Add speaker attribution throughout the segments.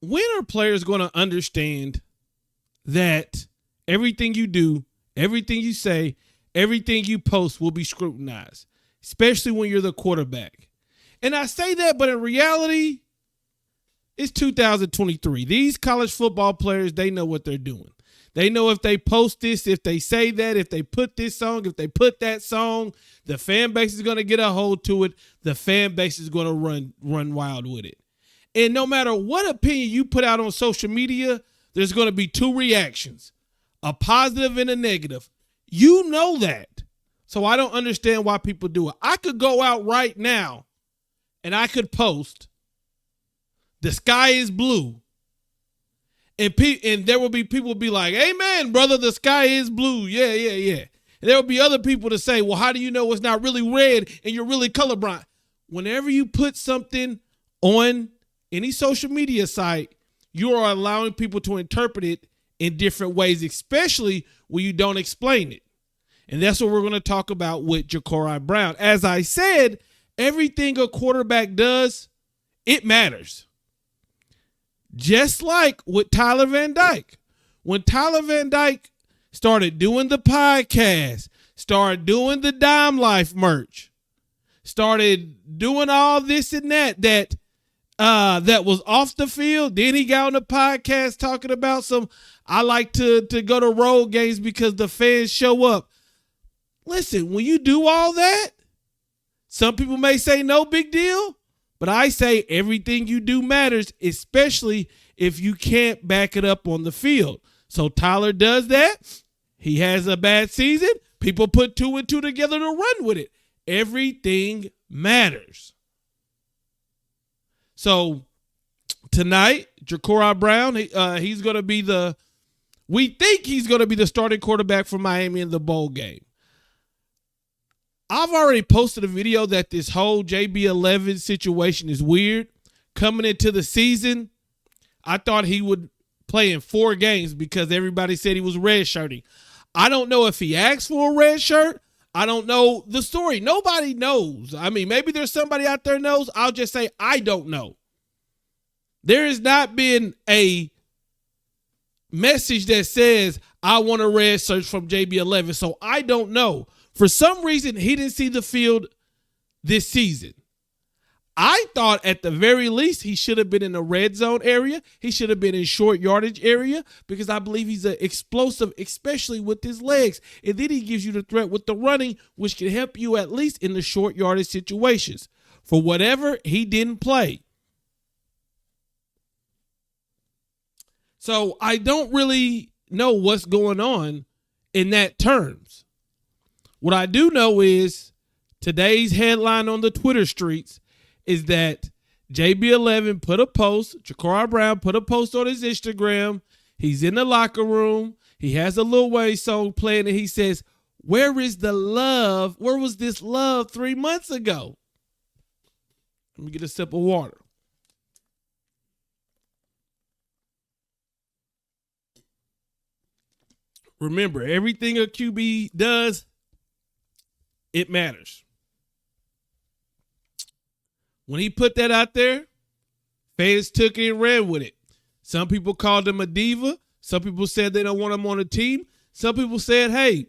Speaker 1: when are players going to understand that everything you do, everything you say, everything you post will be scrutinized, especially when you're the quarterback? And I say that, but in reality, it's 2023. These college football players, they know what they're doing. They know if they post this, if they say that, if they put this song, if they put that song, the fan base is going to get a hold to it. The fan base is going to run wild with it. And no matter what opinion you put out on social media, there's going to be two reactions, a positive and a negative. You know that. So I don't understand why people do it. I could go out right now and I could post, "The sky is blue." And there will be people be like, "Amen, brother, the sky is blue." Yeah. And there will be other people to say, "Well, how do you know it's not really red and you're really colorblind?" Whenever you put something on any social media site, you are allowing people to interpret it in different ways, especially when you don't explain it. And that's what we're going to talk about with Jacurri Brown. As I said, everything a quarterback does, it matters. Just like with Tyler Van Dyke. When Tyler Van Dyke started doing the podcast, started doing the Dime Life merch, started doing all this and that was off the field, then he got on the podcast talking about I like to go to road games because the fans show up. Listen, when you do all that, some people may say no big deal, but I say everything you do matters, especially if you can't back it up on the field. So Tyler does that. He has a bad season. People put 2 and 2 together to run with it. Everything matters. So tonight, Jacurri Brown, he's going to be we think he's going to be the starting quarterback for Miami in the bowl game. I've already posted a video that this whole JB11 situation is weird. Coming into the season, I thought he would play in 4 games because everybody said he was redshirting. I don't know if he asked for a red shirt. I don't know the story. Nobody knows. I mean, maybe there's somebody out there knows. I'll just say I don't know. There has not been a message that says I want a red shirt from JB11, so I don't know. For some reason, he didn't see the field this season. I thought at the very least he should have been in the red zone area. He should have been in short yardage area because I believe he's explosive, especially with his legs. And then he gives you the threat with the running, which can help you at least in the short yardage situations. For whatever, he didn't play. So I don't really know what's going on in that terms. What I do know is today's headline on the Twitter streets is that JB11 put a post, Jacurri Brown put a post on his Instagram. He's in the locker room. He has a Lil Wayne song playing, and he says, "Where is the love? Where was this love 3 months ago?" Let me get a sip of water. Remember, everything a QB does, it matters. When he put that out there, fans took it and ran with it. Some people called him a diva. Some people said they don't want him on the team. Some people said, hey,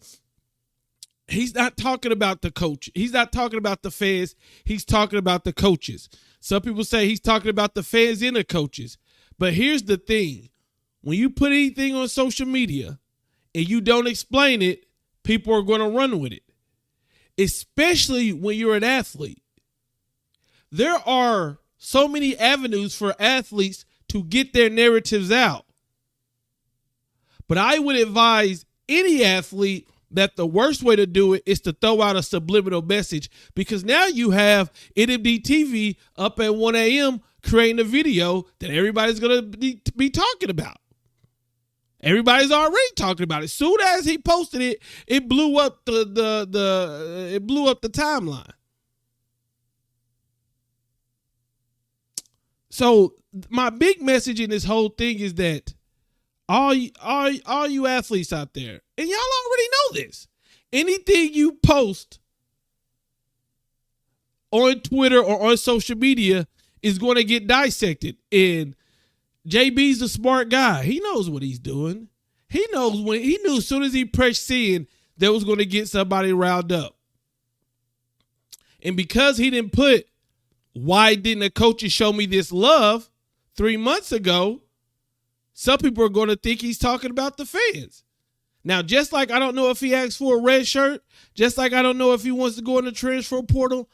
Speaker 1: he's not talking about the coach. He's not talking about the fans. He's talking about the coaches. Some people say he's talking about the fans and the coaches. But here's the thing. When you put anything on social media and you don't explain it, people are going to run with it, especially when you're an athlete. There are so many avenues for athletes to get their narratives out. But I would advise any athlete that the worst way to do it is to throw out a subliminal message, because now you have NMD TV up at 1 a.m. creating a video that everybody's going to be talking about. Everybody's already talking about it. As soon as he posted it, it blew up it blew up the timeline. So my big message in this whole thing is that all you athletes out there, and y'all already know this, anything you post on Twitter or on social media is going to get dissected. And JB's a smart guy. He knows what he's doing. He knew as soon as he pressed in, that was going to get somebody riled up. And because he didn't put, why didn't the coaches show me this love 3 months ago, some people are going to think he's talking about the fans. Now, just like I don't know if he asked for a red shirt, just like I don't know if he wants to go in the transfer portal,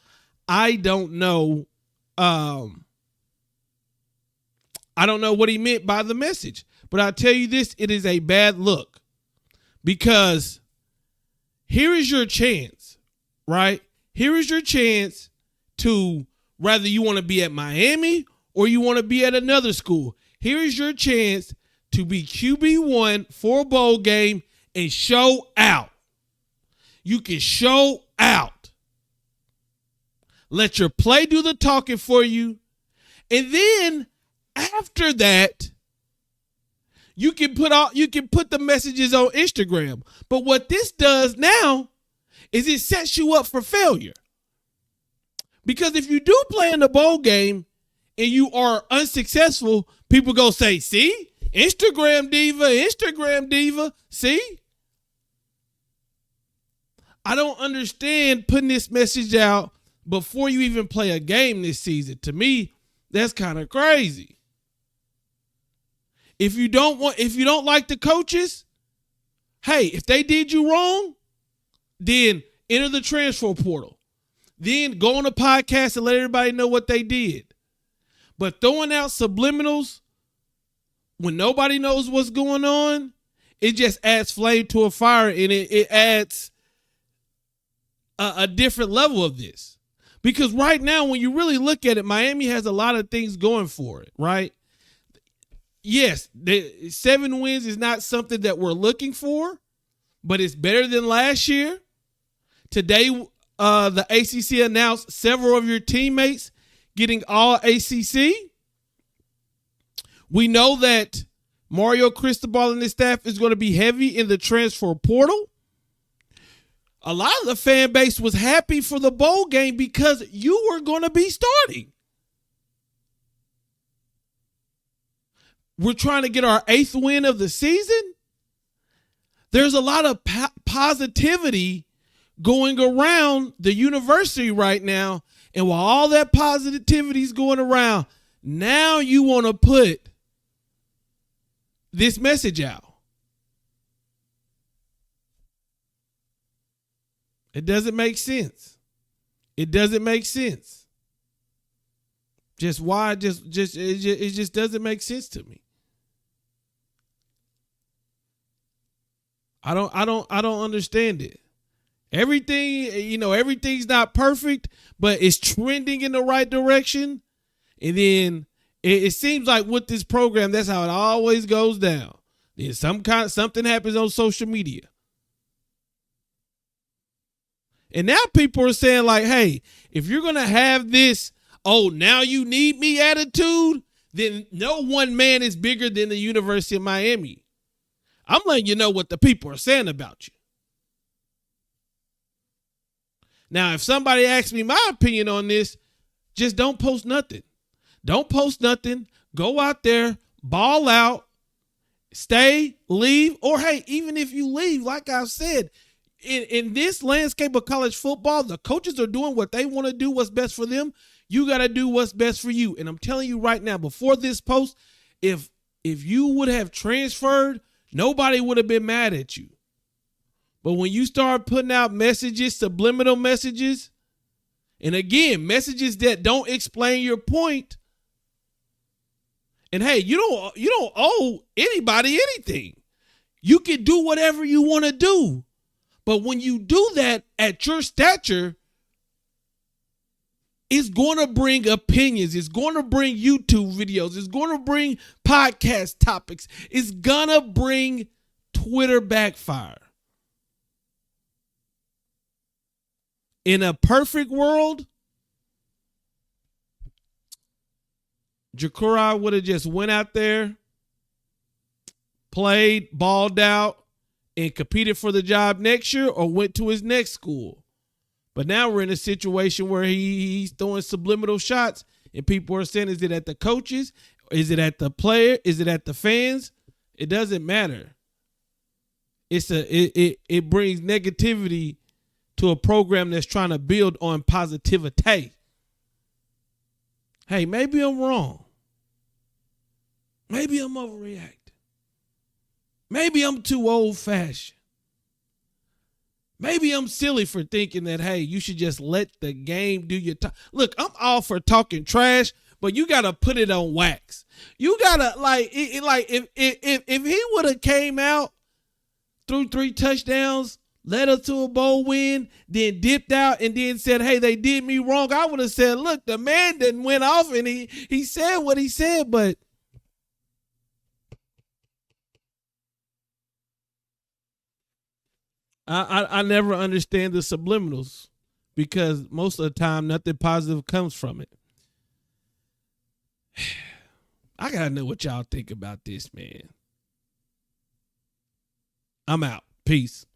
Speaker 1: I don't know. I don't know what he meant by the message. But I'll tell you this, it is a bad look. Because here is your chance, right? Here is your chance to, whether you want to be at Miami or you want to be at another school, here is your chance to be QB1 for a bowl game and show out. You can show out. Let your play do the talking for you. And then after that, you can put the messages on Instagram. But what this does now is it sets you up for failure. Because if you do play in the bowl game and you are unsuccessful, people go say, see, Instagram diva, see? I don't understand putting this message out before you even play a game this season. To me, that's kind of crazy. If you don't like the coaches, hey, if they did you wrong, then enter the transfer portal. Then go on a podcast and let everybody know what they did. But throwing out subliminals when nobody knows what's going on, it just adds flame to a fire, and it adds a different level of this. Because right now, when you really look at it, Miami has a lot of things going for it, right? Yes, 7 wins is not something that we're looking for, but it's better than last year. Today, the ACC announced several of your teammates getting all ACC. We know that Mario Cristobal and his staff is going to be heavy in the transfer portal. A lot of the fan base was happy for the bowl game because you were going to be starting. We're trying to get our 8th win of the season. There's a lot of positivity going around the university right now. And while all that positivity is going around, now you want to put this message out. It doesn't make sense. It doesn't make sense. Just why? It just doesn't make sense to me. I don't understand it. Everything's not perfect, but it's trending in the right direction. And then it seems like with this program, that's how it always goes down. Then something happens on social media. And now people are saying like, hey, if you're going to have this, oh, now you need me attitude, then no one man is bigger than the University of Miami. I'm letting you know what the people are saying about you. Now, if somebody asks me my opinion on this, just don't post nothing. Don't post nothing. Go out there, ball out, stay, leave, or hey, even if you leave, like I've said, in this landscape of college football, the coaches are doing what they want to do, what's best for them. You got to do what's best for you. And I'm telling you right now, before this post, if you would have transferred, nobody would have been mad at you. But when you start putting out messages, subliminal messages, and again, messages that don't explain your point, and hey, you don't owe anybody anything. You can do whatever you want to do. But when you do that at your stature, it's going to bring opinions. It's going to bring YouTube videos. It's going to bring podcast topics. It's going to bring Twitter backfire. In a perfect world, Jacurri would have just went out there, played, balled out, and competed for the job next year or went to his next school. But now we're in a situation where he's throwing subliminal shots and people are saying, is it at the coaches Is it at the player? Is it at the fans? It doesn't matter. It brings negativity to a program that's trying to build on positivity. Hey, maybe I'm wrong. Maybe I'm overreacting. Maybe I'm too old fashioned. Maybe I'm silly for thinking that, hey, you should just let the game do your talk. Look, I'm all for talking trash, but you gotta put it on wax. You gotta if he would have came out, threw 3 touchdowns, led us to a bowl win, then dipped out and then said, hey, they did me wrong, I would have said, look, the man didn't went off and he said what he said, but I never understand the subliminals because most of the time nothing positive comes from it. I gotta know what y'all think about this, man. I'm out. Peace.